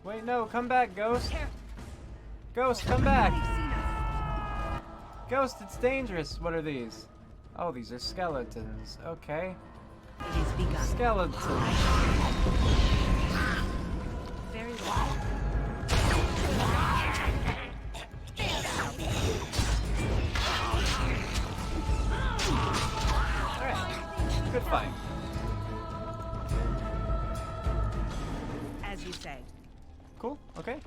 Wait, no, come back, Ghost. Ghost, come back. Ghost, it's dangerous. What are these? Oh, these are skeletons. Okay. It is begun. Skeletons. Very well. Alright. Good fight. As you say. Cool. Okay.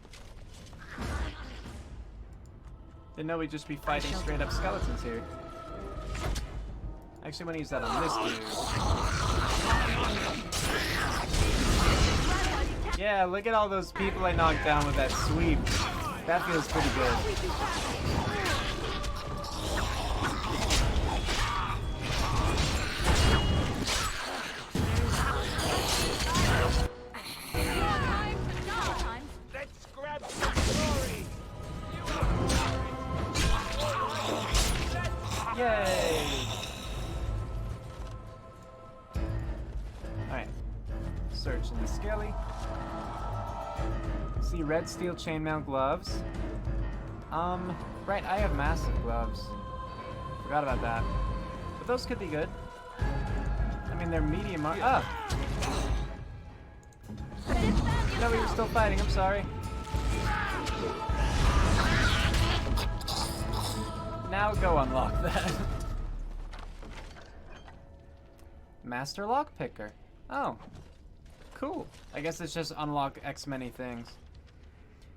Didn't know we'd just be fighting straight up skeletons here. Actually, I'm gonna use that on this dude. Yeah, look at all those people I knocked down with that sweep. That feels pretty good. Let's grab some glory! Yay! Alright. Search in the skelly. See red steel chainmail gloves. Right, I have massive gloves. Forgot about that. But those could be good. I mean, they're medium No, we were still fighting, I'm sorry. Now go unlock that. Master lockpicker. Oh. Cool. I guess it's just unlock X many things.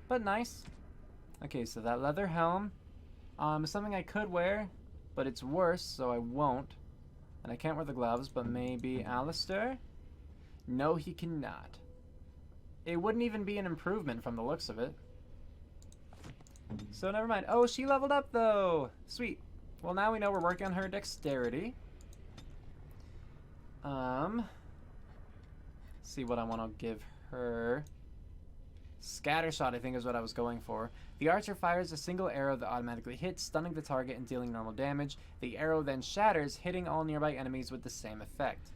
But nice. Okay, so that leather helm. Is something I could wear, but it's worse, so I won't. And I can't wear the gloves, but maybe Alistair? No, he cannot. It wouldn't even be an improvement from the looks of it. So never mind. Oh, she leveled up though. Sweet. Well, now we know we're working on her dexterity. See what I want to give her. Scattershot, I think, is what I was going for. The archer fires a single arrow that automatically hits, stunning the target and dealing normal damage. The arrow then shatters, hitting all nearby enemies with the same effect.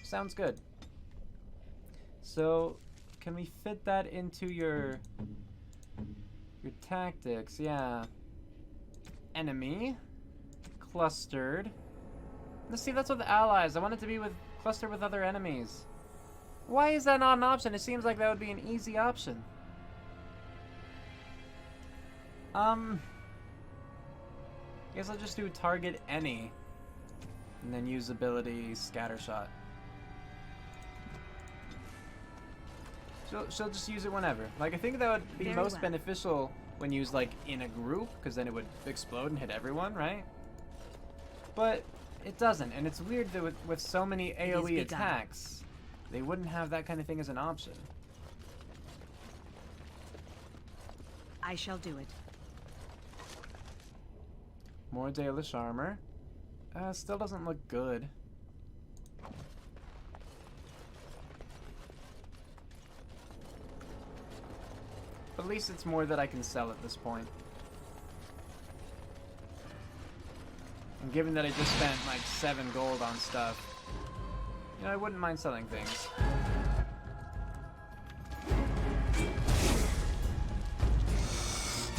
Sounds good. So, can we fit that into your tactics? Yeah. Enemy. Clustered. Let's see, that's with allies. I want it to be with clustered with other enemies. Why is that not an option? It seems like that would be an easy option. Guess I'll just do target any. And then use ability scattershot. She'll just use it whenever. Like, I think that would be most beneficial when used, like, in a group, because then it would explode and hit everyone, right? But it doesn't, and it's weird that with so many AoE attacks, they wouldn't have that kind of thing as an option. I shall do it. More Dalish armor. Still doesn't look good. But at least it's more that I can sell at this point. And given that I just spent like 7 gold on stuff, you know, I wouldn't mind selling things.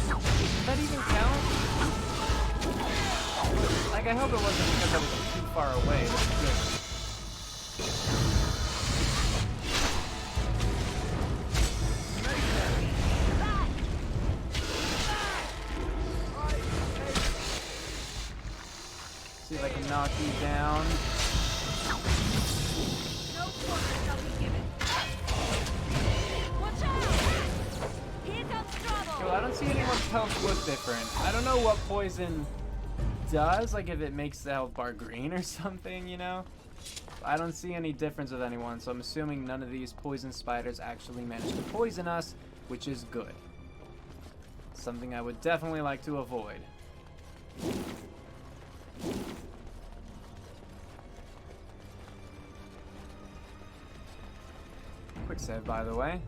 Does that even count? Like, I hope it wasn't because I was too far away. That's good. See if I can knock you down. No quarter shall be given. Watch out! Here comes trouble. Well, I don't see anyone's health look different. I don't know what poison does, like if it makes the health bar green or something, you know? I don't see any difference with anyone, so I'm assuming none of these poison spiders actually managed to poison us, which is good. Something I would definitely like to avoid. Quick save, by the way.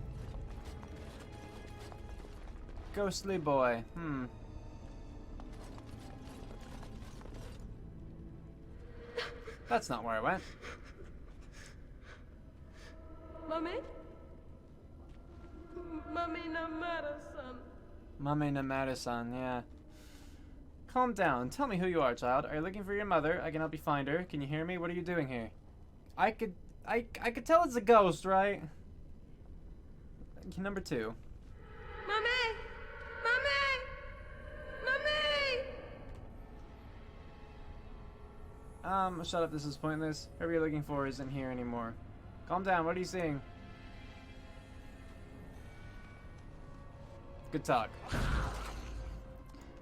Ghostly boy. That's not where I went. Mommy? Mami Namara-san. Mame Namada-san, yeah. Calm down. Tell me who you are, child. Are you looking for your mother? I can help you find her. Can you hear me? What are you doing here? I could tell it's a ghost, right? Number 2. Mami! Mami! Mami! Shut up, this is pointless. Whoever you're looking for isn't here anymore. Calm down, what are you seeing? Good talk.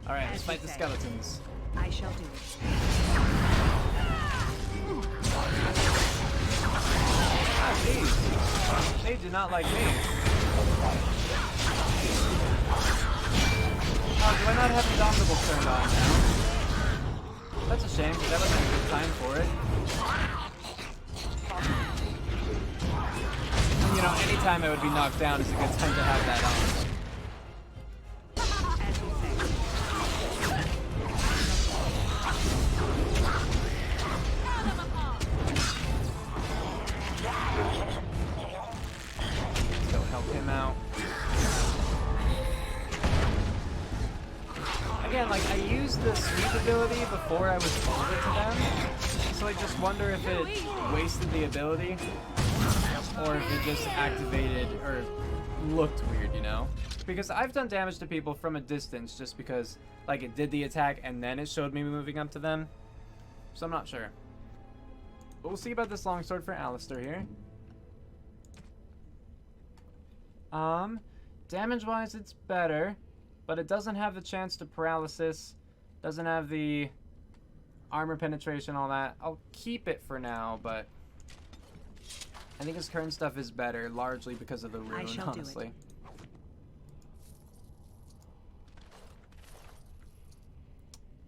Alright, let's As fight you the say. skeletons. I shall do it. Ah, jeez. They do not like me. Oh, do I not have Indomitable turned on now? That's a shame, because that would have been a good time for it. And, you know, anytime I would be knocked down is a good time to have that on. As you say. Let's go help him out. Again, like, I used the sweep ability before I was over to them, so I just wonder if it wasted the ability, or if it just activated, or looked weird, you know? Because I've done damage to people from a distance just because, like, it did the attack and then it showed me moving up to them, so I'm not sure. But we'll see about this longsword for Alistair here. Damage-wise, it's better. But it doesn't have the chance to paralysis, doesn't have the armor penetration, all that. I'll keep it for now, but I think his current stuff is better, largely because of the rune, shall do it. honestly.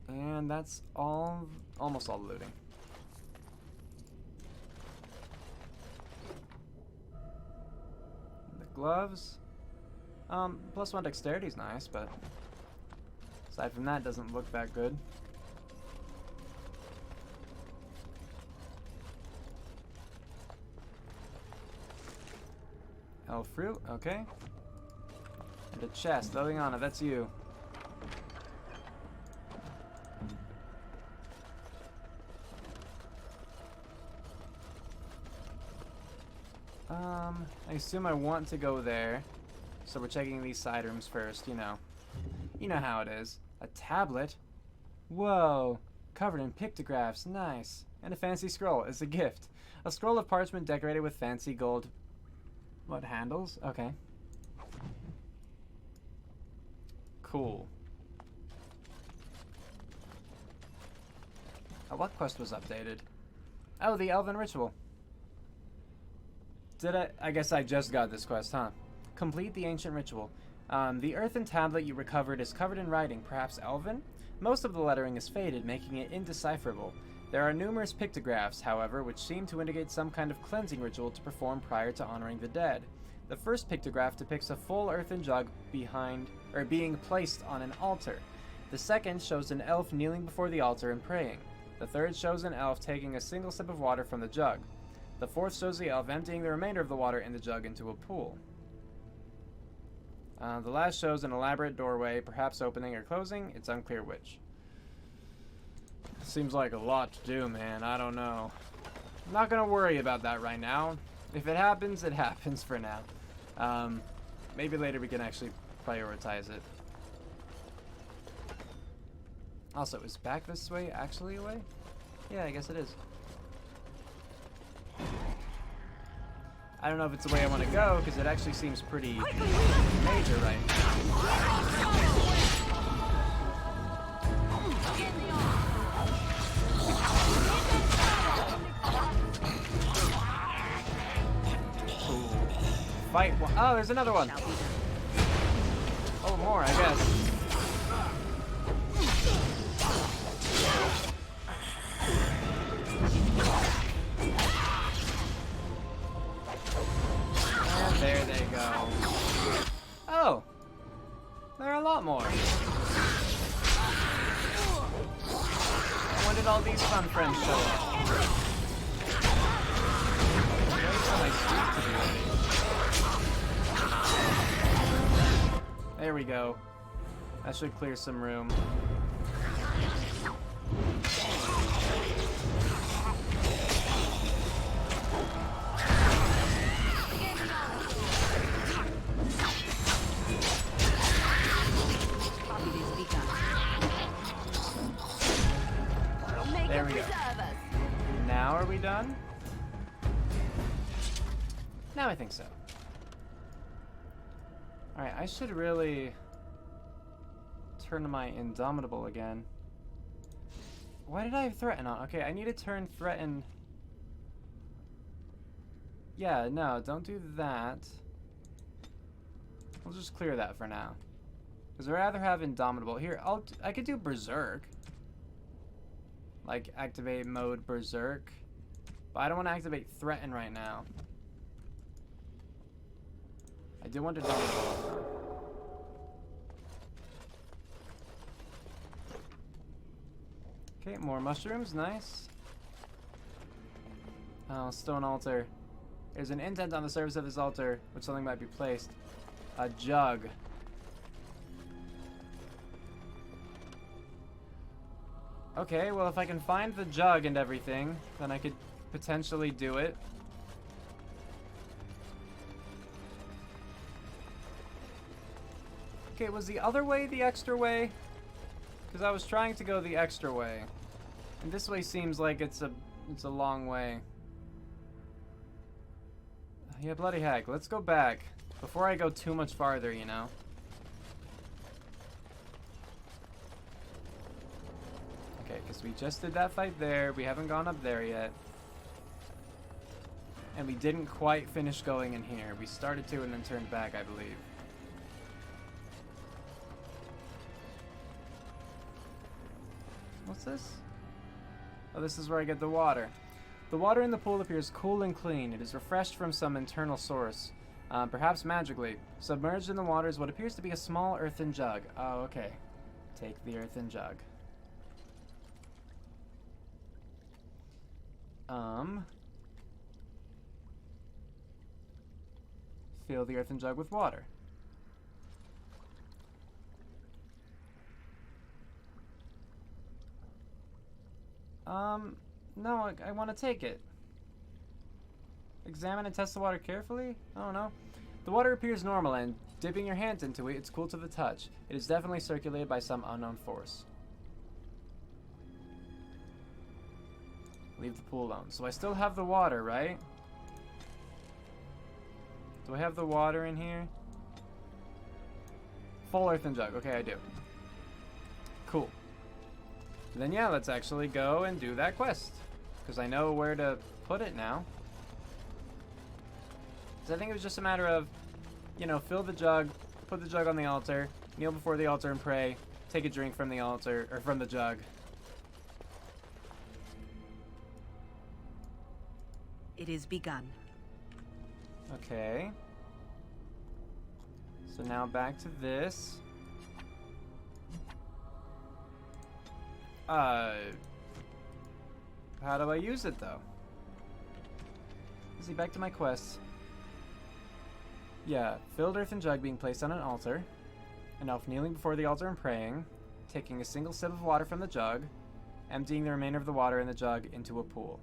And that's all, almost all the looting. The gloves. +1 dexterity is nice, but aside from that, it doesn't look that good. Elf fruit, okay. And a chest. Liliana, that's you. I assume I want to go there. So we're checking these side rooms first, you know. You know how it is. A tablet? Whoa. Covered in pictographs. Nice. And a fancy scroll. It's a gift. A scroll of parchment decorated with fancy gold... What, handles? Okay. Cool. What quest was updated? Oh, the Elven Ritual. I guess I just got this quest, huh? Complete the ancient ritual. The earthen tablet you recovered is covered in writing, perhaps Elven? Most of the lettering is faded, making it indecipherable. There are numerous pictographs, however, which seem to indicate some kind of cleansing ritual to perform prior to honoring the dead. The first pictograph depicts a full earthen jug being placed on an altar. The second shows an elf kneeling before the altar and praying. The third shows an elf taking a single sip of water from the jug. The fourth shows the elf emptying the remainder of the water in the jug into a pool. The last shows an elaborate doorway, perhaps opening or closing. It's unclear which. Seems like a lot to do, man. I don't know. I'm not gonna worry about that right now. If it happens, it happens for now. Maybe later we can actually prioritize it. Also, is back this way actually a way? Yeah, I guess it is. I don't know if it's the way I want to go, because it actually seems pretty major right now. Cool. Fight one. Oh, there's another one. Oh, more, I guess. There they go. Oh! There are a lot more. When did all these fun friends show up? Wait for my streak to be ready. we go. That should clear some room. There we go. Now are we done? Now I think so. Alright, I should really turn my Indomitable again. Why did I have Threaten on? Okay, I need to turn Threaten. Yeah, no, don't do that. We'll just clear that for now. Because I'd rather have Indomitable. Here, I could do Berserk. Like, activate mode Berserk. But I don't want to activate Threaten right now. I do want to Indomitable. Okay, more mushrooms, nice. Oh, stone altar. There's an indent on the surface of this altar, which something might be placed. A jug. Okay, well if I can find the jug and everything, then I could potentially do it. Okay, was the other way the extra way? Because I was trying to go the extra way. And this way seems like it's a long way. Yeah, bloody heck. Let's go back. Before I go too much farther, you know? Okay, because we just did that fight there. We haven't gone up there yet. And we didn't quite finish going in here. We started to and then turned back, I believe. What's this? Oh, this is where I get the water. The water in the pool appears cool and clean. It is refreshed from some internal source, perhaps magically. Submerged in the water is what appears to be a small earthen jug. Oh, okay. Take the earthen jug. Fill the earthen jug with water. No, I want to take it. Examine and test the water carefully? I don't know. The water appears normal, and dipping your hand into it, it's cool to the touch. It is definitely circulated by some unknown force. Leave the pool alone. So I still have the water, right? Do I have the water in here? Full earthen jug. Okay, I do. Cool. Then yeah, let's actually go and do that quest. Because I know where to put it now. So I think it was just a matter of, you know, fill the jug, put the jug on the altar, kneel before the altar and pray, take a drink from the altar, or from the jug. It is begun. Okay. So now back to this. How do I use it though? See, back to my quests. Yeah, filled earthen jug being placed on an altar. An elf kneeling before the altar and praying. Taking a single sip of water from the jug. Emptying the remainder of the water in the jug into a pool.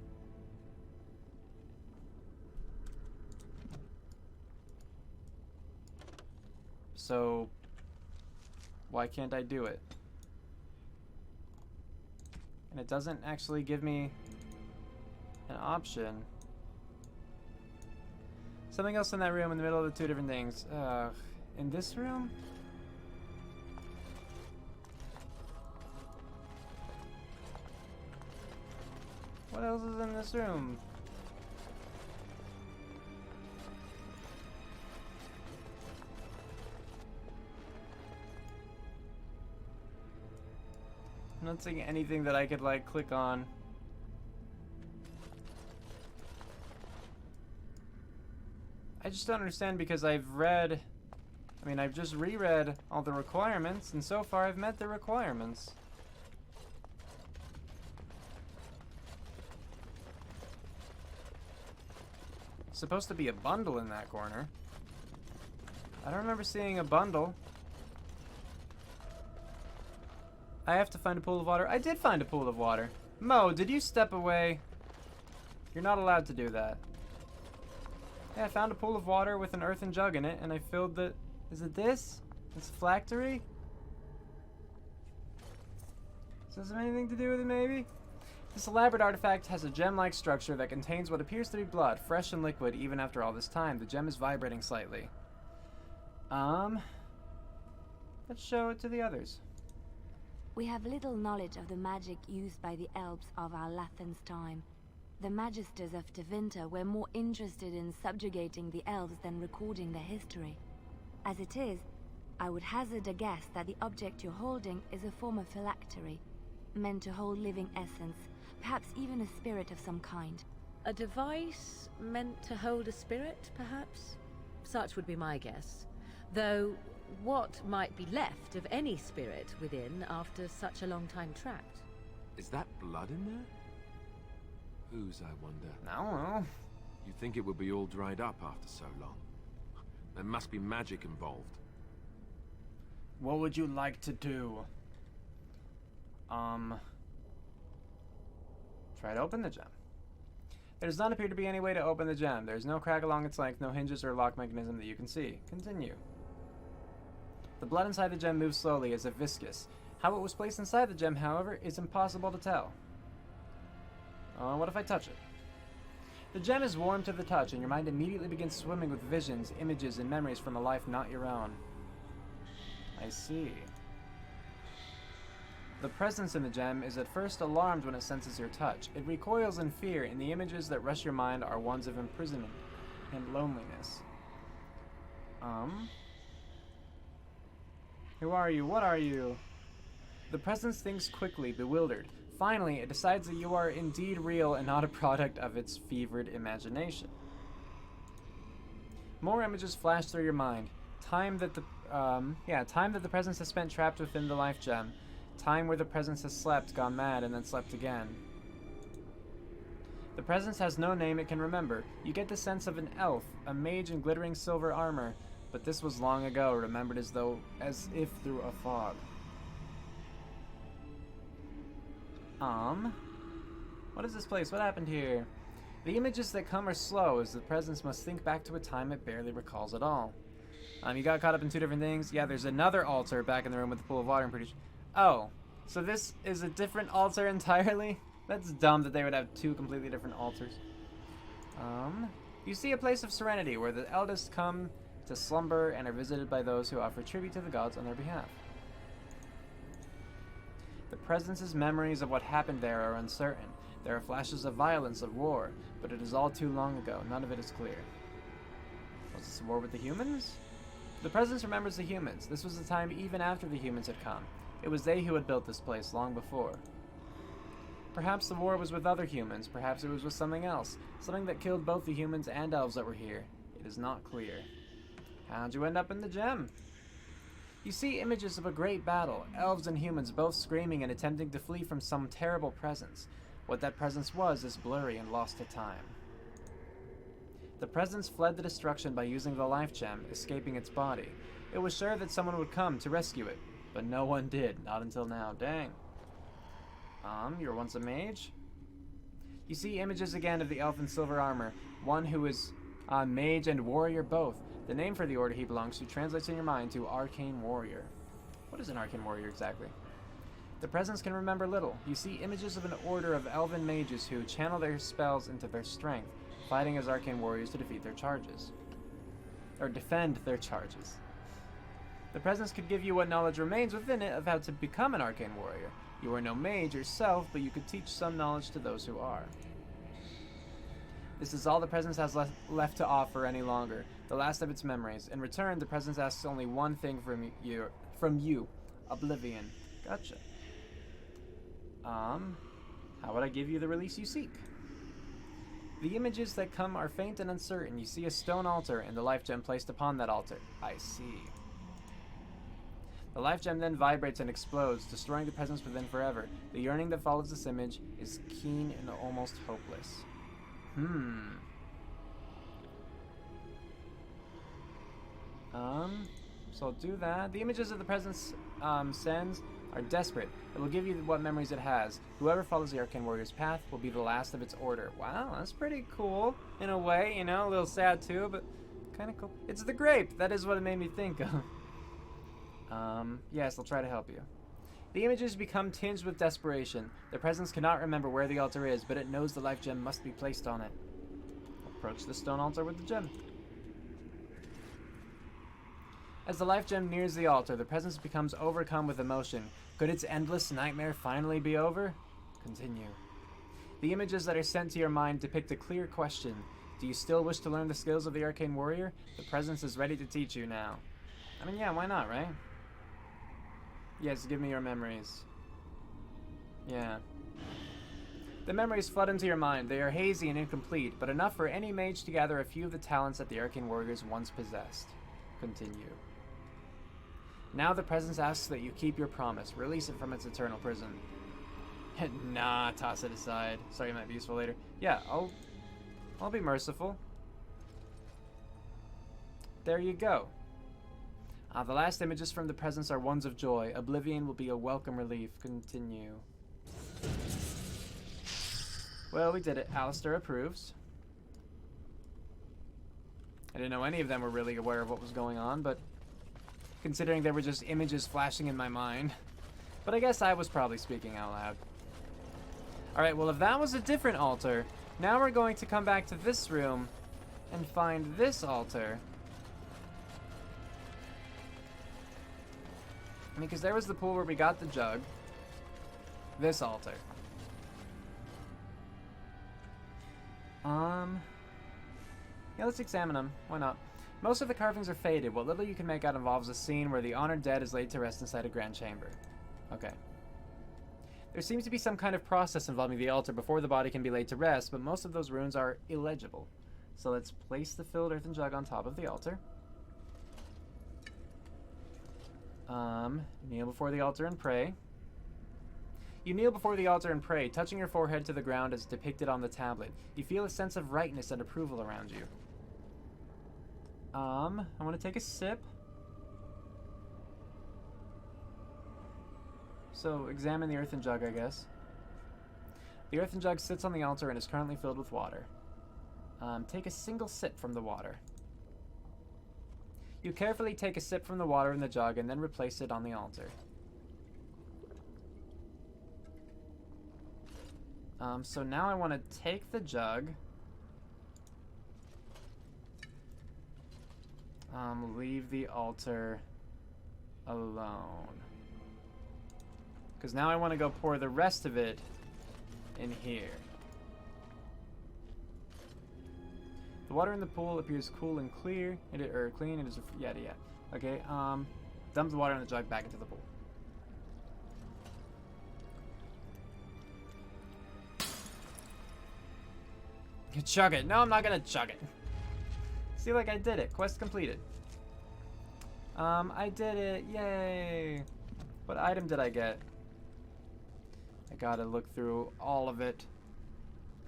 So, why can't I do it? And it doesn't actually give me an option. Something else in that room in the middle of the two different things. In this room? What else is in this room? I'm not seeing anything that I could like click on. I just don't understand because I've just reread all the requirements and so far I've met the requirements. It's supposed to be a bundle in that corner. I don't remember seeing a bundle. I have to find a pool of water. I did find a pool of water. Mo, did you step away? You're not allowed to do that. Yeah, I found a pool of water with an earthen jug in it, and I filled the... Is it this? It's a phylactery? Does this have anything to do with it, maybe? This elaborate artifact has a gem-like structure that contains what appears to be blood, fresh and liquid even after all this time. The gem is vibrating slightly. Let's show it to the others. We have little knowledge of the magic used by the elves of our Lathan's time. The magisters of Tevinter were more interested in subjugating the elves than recording their history. As it is, I would hazard a guess that the object you're holding is a form of phylactery, meant to hold living essence, perhaps even a spirit of some kind. A device meant to hold a spirit, perhaps? Such would be my guess. Though, what might be left of any spirit within after such a long time trapped? Is that blood in there? Whose, I wonder? I don't know. You'd think it would be all dried up after so long. There must be magic involved. What would you like to do? Try to open the gem. There does not appear to be any way to open the gem. There is no crack along its length, no hinges or lock mechanism that you can see. Continue. The blood inside the gem moves slowly, as if viscous. How it was placed inside the gem, however, is impossible to tell. What if I touch it? The gem is warm to the touch, and your mind immediately begins swimming with visions, images, and memories from a life not your own. I see. The presence in the gem is at first alarmed when it senses your touch. It recoils in fear, and the images that rush your mind are ones of imprisonment and loneliness. Who are you? What are you? The presence thinks quickly, bewildered. Finally, it decides that you are indeed real and not a product of its fevered imagination. More images flash through your mind. Time that the presence has spent trapped within the life gem. Time where the presence has slept, gone mad, and then slept again. The presence has no name it can remember. You get the sense of an elf, a mage in glittering silver armor, but this was long ago, remembered as if through a fog. What is this place? What happened here? The images that come are slow, as the presence must think back to a time it barely recalls at all. You got caught up in two different things. Yeah, there's another altar back in the room with the pool of water, I'm pretty sure. Oh, so this is a different altar entirely? That's dumb that they would have two completely different altars. You see a place of serenity where the eldest come to slumber and are visited by those who offer tribute to the gods on their behalf. The presence's memories of what happened there are uncertain. There are flashes of violence, of war, but it is all too long ago. None of it is clear. Was this a war with the humans? The presence remembers the humans. This was the time even after the humans had come. It was they who had built this place long before. Perhaps the war was with other humans. Perhaps it was with something else. Something that killed both the humans and elves that were here. It is not clear. How'd you end up in the gem? You see images of a great battle, elves and humans both screaming and attempting to flee from some terrible presence. What that presence was is blurry and lost to time. The presence fled the destruction by using the life gem, escaping its body. It was sure that someone would come to rescue it, but no one did, not until now. Dang. You were once a mage? You see images again of the elf in silver armor, one who is mage and warrior both. The name for the order he belongs to translates in your mind to Arcane Warrior. What is an Arcane Warrior exactly? The presence can remember little. You see images of an order of elven mages who channel their spells into their strength, fighting as Arcane Warriors to defeat their charges. Or defend their charges. The presence could give you what knowledge remains within it of how to become an Arcane Warrior. You are no mage yourself, but you could teach some knowledge to those who are. This is all the presence has left to offer any longer, the last of its memories. In return, the presence asks only one thing from you, oblivion. Gotcha. How would I give you the release you seek? The images that come are faint and uncertain. You see a stone altar and the life gem placed upon that altar. I see. The life gem then vibrates and explodes, destroying the presence within forever. The yearning that follows this image is keen and almost hopeless. So I'll do that. The images of the presence sends are desperate. It will give you what memories it has. Whoever follows the Arcane Warrior's path will be the last of its order. Wow, that's pretty cool. In a way, you know, a little sad too, but kind of cool. It's the grape. That is what it made me think of. Yes, I'll try to help you. The images become tinged with desperation. The presence cannot remember where the altar is, but it knows the life gem must be placed on it. Approach the stone altar with the gem. As the life gem nears the altar, the presence becomes overcome with emotion. Could its endless nightmare finally be over? Continue. The images that are sent to your mind depict a clear question. Do you still wish to learn the skills of the Arcane Warrior? The presence is ready to teach you now. I mean, yeah, why not, right? Yes, give me your memories. Yeah. The memories flood into your mind. They are hazy and incomplete, but enough for any mage to gather a few of the talents that the Arcane Warriors once possessed. Continue. Now the presence asks that you keep your promise. Release it from its eternal prison. Nah, toss it aside. Sorry, it might be useful later. Yeah, I'll be merciful. There you go. The last images from the presence are ones of joy. Oblivion will be a welcome relief. Continue. Well, we did it. Alistair approves. I didn't know any of them were really aware of what was going on, but considering they were just images flashing in my mind. But I guess I was probably speaking out loud. Alright, well if that was a different altar, now we're going to come back to this room and find this altar. Because there was the pool where we got the jug. This altar. Yeah, let's examine them. Why not? Most of the carvings are faded. What little you can make out involves a scene where the honored dead is laid to rest inside a grand chamber. Okay. There seems to be some kind of process involving the altar before the body can be laid to rest, but most of those runes are illegible. So let's place the filled earthen jug on top of the altar. Kneel before the altar and pray. You kneel before the altar and pray, touching your forehead to the ground as depicted on the tablet. You feel a sense of rightness and approval around you. I want to take a sip. So, examine the earthen jug, I guess. The earthen jug sits on the altar and is currently filled with water. Take a single sip from the water. You carefully take a sip from the water in the jug and then replace it on the altar. So now I want to take the jug. Leave the altar alone. Because now I want to go pour the rest of it in here. The water in the pool appears cool and clear. Clean. It is yada yada. Okay. Dump the water in the jug back into the pool. You chug it. No, I'm not gonna chug it. See, like I did it. Quest completed. I did it. Yay. What item did I get? I gotta look through all of it.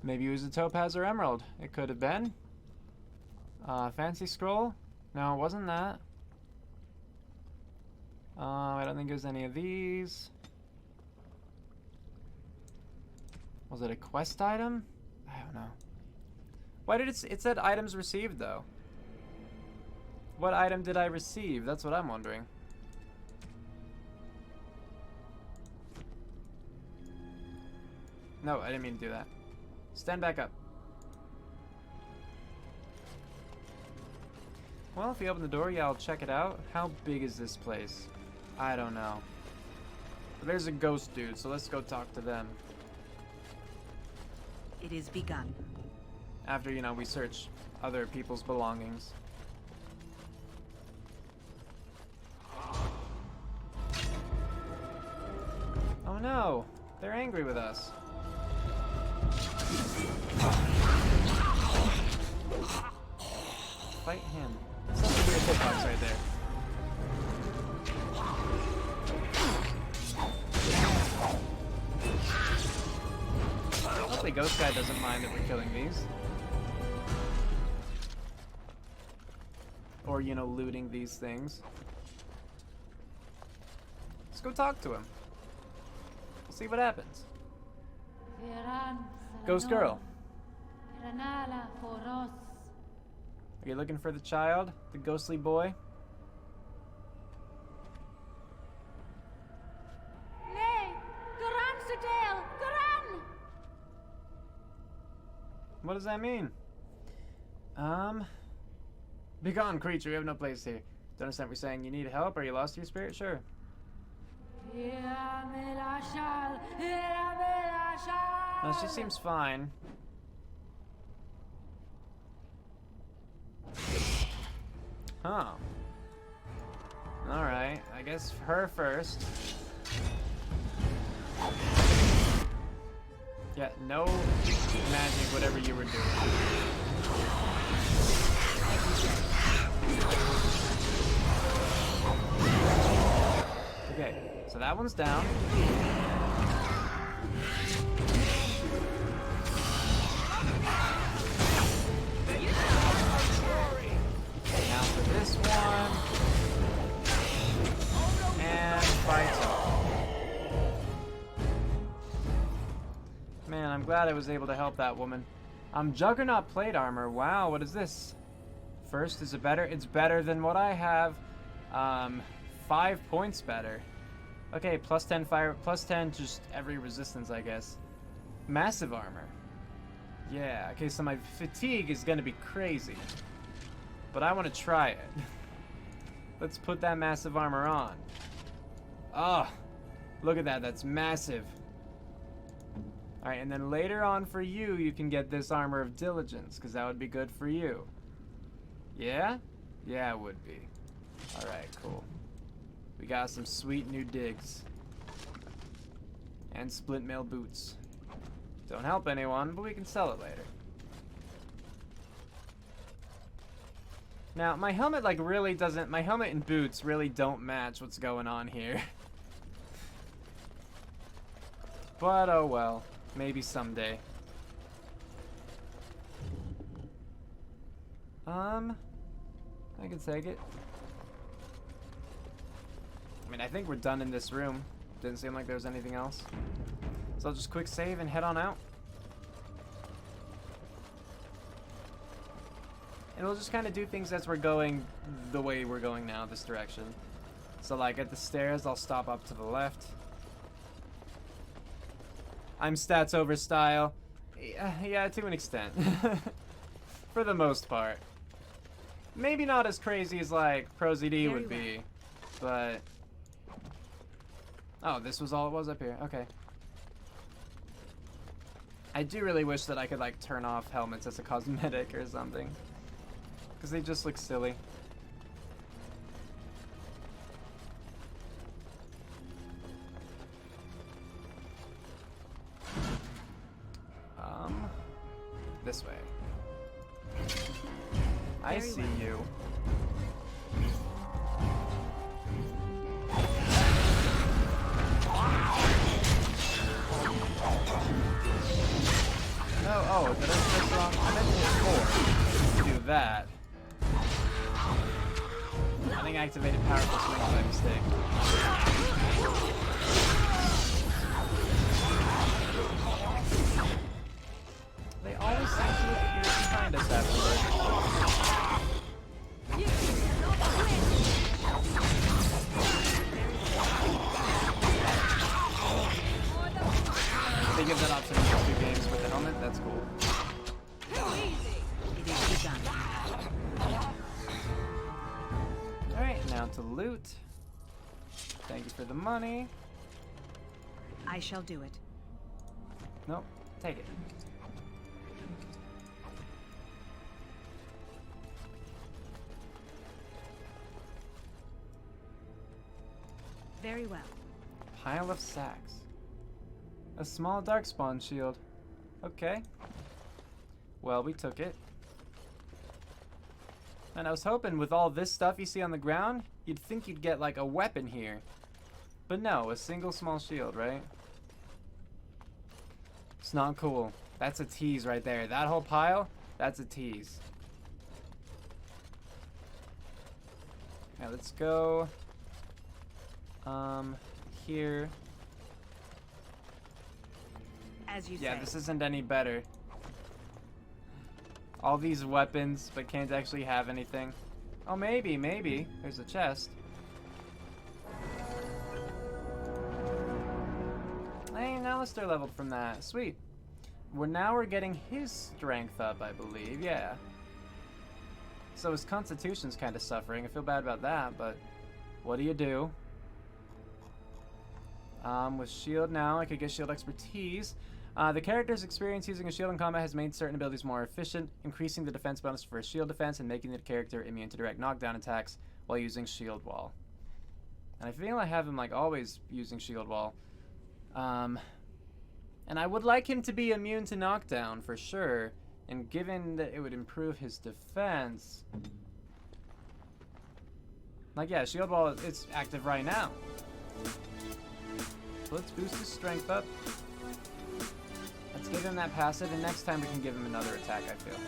Maybe it was a topaz or emerald. It could have been. Fancy scroll? No, it wasn't that. I don't think it was any of these. Was it a quest item? I don't know. Why did it said items received though? What item did I receive? That's what I'm wondering. No, I didn't mean to do that. Stand back up. Well, if you open the door, yeah, I'll check it out. How big is this place? I don't know. But there's a ghost dude, so let's go talk to them. It is begun. After, you know, we search other people's belongings. Oh no! They're angry with us. Fight him. That's such a weird hitbox right there. Hopefully Ghost Guy doesn't mind that we're killing these. Or, you know, looting these things. Let's go talk to him. See what happens. Ghost girl. Are you looking for the child? The ghostly boy? What does that mean? Be gone, creature. You have no place here. Don't understand what you're saying. You need help? Are you lost to your spirit? Sure. No, she seems fine. Huh. Alright, I guess her first. Yeah, no magic, whatever you were doing. Okay, so that one's down. Now for this one. And fight. Man, I'm glad I was able to help that woman. Juggernaut plate armor. Wow, what is this? First, is it better? It's better than what I have. 5 points better. Okay, plus 10 fire, plus 10 just every resistance, I guess. Massive armor. Yeah, okay, so my fatigue is gonna be crazy. But I want to try it. Let's put that massive armor on. Oh, look at that, that's massive. Alright, and then later on for you, you can get this armor of diligence, because that would be good for you. Yeah? Yeah, it would be. Alright, cool. We got some sweet new digs. And split mail boots. Don't help anyone, but we can sell it later. Now, my helmet like really doesn't, my helmet and boots really don't match what's going on here. But oh well, maybe someday. I can take it. I mean, I think we're done in this room. Didn't seem like there was anything else. So I'll just quick save and head on out. And we'll just kind of do things as we're going the way we're going now, this direction. So like at the stairs, I'll stop up to the left. I'm stats over style. Yeah, to an extent. For the most part. Maybe not as crazy as like ProZD would be, but... Oh, this was all it was up here. Okay. I do really wish that I could like turn off helmets as a cosmetic or something. Because they just look silly. This way. I see you. No, oh, did I press wrong? I meant to hit 4 to do that. I think I activated powerful swings by mistake. They always seem to appear behind us afterwards. They give that option in these 2 games with the helmet, that's cool. Alright, now to loot. Thank you for the money. I shall do it. Nope, take it. Very well. Pile of sacks. A small darkspawn shield. Okay. Well, we took it. And I was hoping with all this stuff you see on the ground, you'd think you'd get like a weapon here. But no, a single small shield, right? It's not cool. That's a tease right there. That whole pile, that's a tease. Now let's go here. As you Yeah, say. this isn't any better. All these weapons, but can't actually have anything. Oh, maybe. There's a chest. Hey, now Alistair leveled from that. Sweet. We're getting his strength up, I believe. Yeah. So his constitution's kind of suffering. I feel bad about that, but what do you do? With shield now, I could get shield expertise. The character's experience using a shield in combat has made certain abilities more efficient, increasing the defense bonus for shield defense and making the character immune to direct knockdown attacks while using shield wall. And I feel I have him like always using shield wall. And I would like him to be immune to knockdown for sure. And given that it would improve his defense, like yeah, shield wall is active right now. So let's boost his strength up. Let's give him that passive, and next time we can give him another attack, I feel.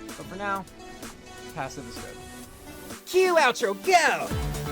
But for now, passive is good. Cue outro, go!